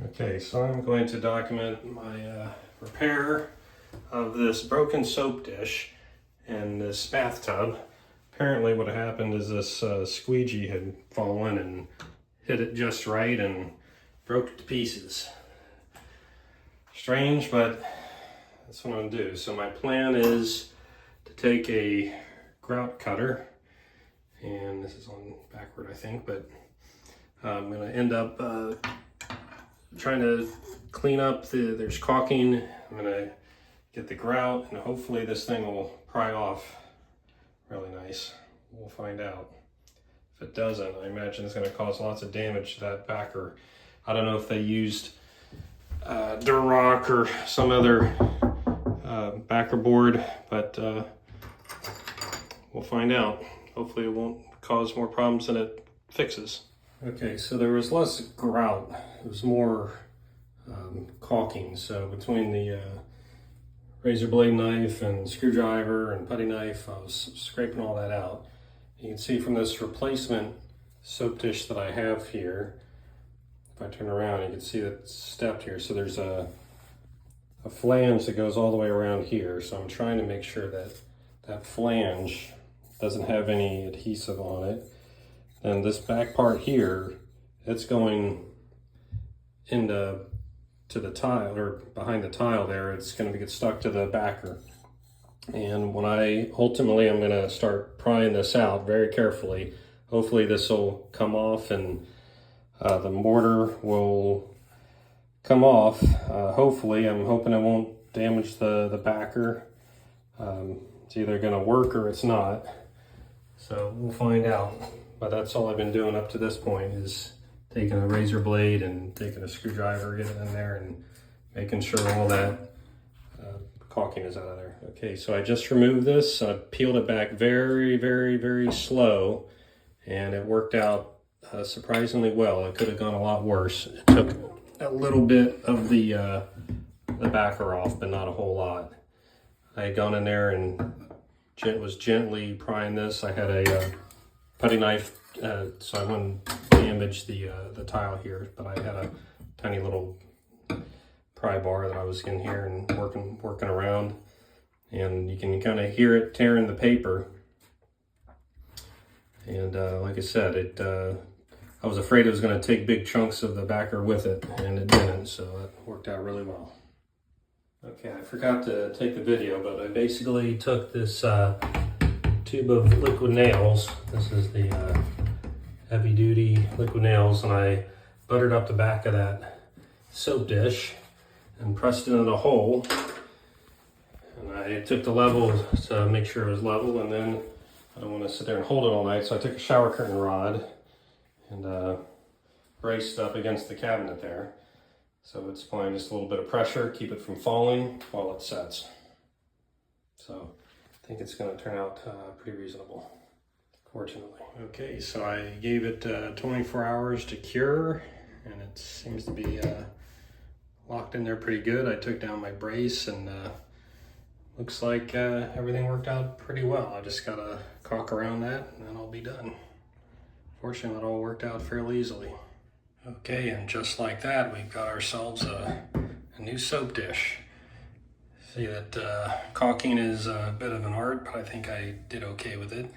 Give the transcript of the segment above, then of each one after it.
Okay, so I'm going to document my repair of this broken soap dish and this bathtub. Apparently what happened is this squeegee had fallen and hit it just right and broke it to pieces. Strange, but that's what I'm gonna do. So my plan is to take a grout cutter, and this is on backward I think, but I'm gonna end up trying to clean up there's caulking. I'm gonna get the grout and hopefully this thing will pry off really nice. We'll find out. If it doesn't, I imagine it's gonna cause lots of damage to that backer. I don't know if they used Durock or some other backer board, but we'll find out. Hopefully it won't cause more problems than it fixes. Okay, so there was less grout. It was more caulking. So between the razor blade knife and screwdriver and putty knife, I was scraping all that out. You can see from this replacement soap dish that I have here, if I turn around, you can see that it's stepped here. So there's a flange that goes all the way around here. So I'm trying to make sure that that flange doesn't have any adhesive on it. And this back part here, it's going into the tile, or behind the tile there. It's going to get stuck to the backer. And when ultimately I'm going to start prying this out very carefully, hopefully this will come off and the mortar will come off. Hopefully, I'm hoping it won't damage the backer. It's either going to work or it's not. So we'll find out. But that's all I've been doing up to this point, is taking a razor blade and taking a screwdriver, getting in there and making sure all that caulking is out of there. Okay, so I just removed this. I peeled it back very, very, very slow, and it worked out surprisingly well. It could have gone a lot worse. It took a little bit of the backer off, but not a whole lot. I had gone in there and was gently prying this. I had a putty knife, so I wouldn't damage the tile here, but I had a tiny little pry bar that I was in here and working around, and you can kind of hear it tearing the paper. And like I said, I was afraid it was going to take big chunks of the backer with it, and it didn't, so it worked out really well. Okay, I forgot to take the video, but I basically took this tube of liquid nails. This is the heavy duty liquid nails, and I buttered up the back of that soap dish and pressed it in a hole. And I took the level to make sure it was level, and then I don't want to sit there and hold it all night, so I took a shower curtain rod and braced up against the cabinet there. So it's applying just a little bit of pressure, keep it from falling while it sets. So I think it's going to turn out pretty reasonable, fortunately. Okay, so I gave it 24 hours to cure, and it seems to be locked in there pretty good. I took down my brace, and looks like everything worked out pretty well. I just got to caulk around that, and then I'll be done. Fortunately, it all worked out fairly easily. Okay, and just like that, we've got ourselves a new soap dish. See that caulking is a bit of an art, but I think I did okay with it.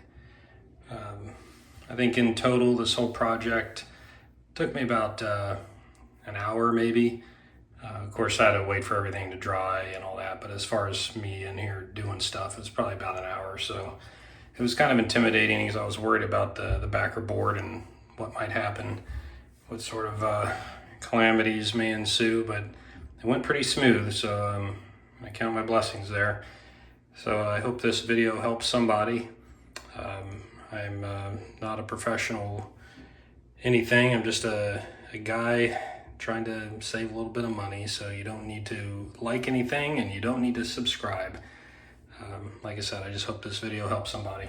I think in total, this whole project took me about an hour maybe. Of course, I had to wait for everything to dry and all that, but as far as me in here doing stuff, it's probably about an hour or so. It was kind of intimidating because I was worried about the backer board and what might happen, what sort of calamities may ensue, but it went pretty smooth, so I count my blessings there. So I hope this video helps somebody. I'm not a professional anything. I'm just a guy trying to save a little bit of money, so you don't need to like anything and you don't need to subscribe. Like I said, I just hope this video helps somebody.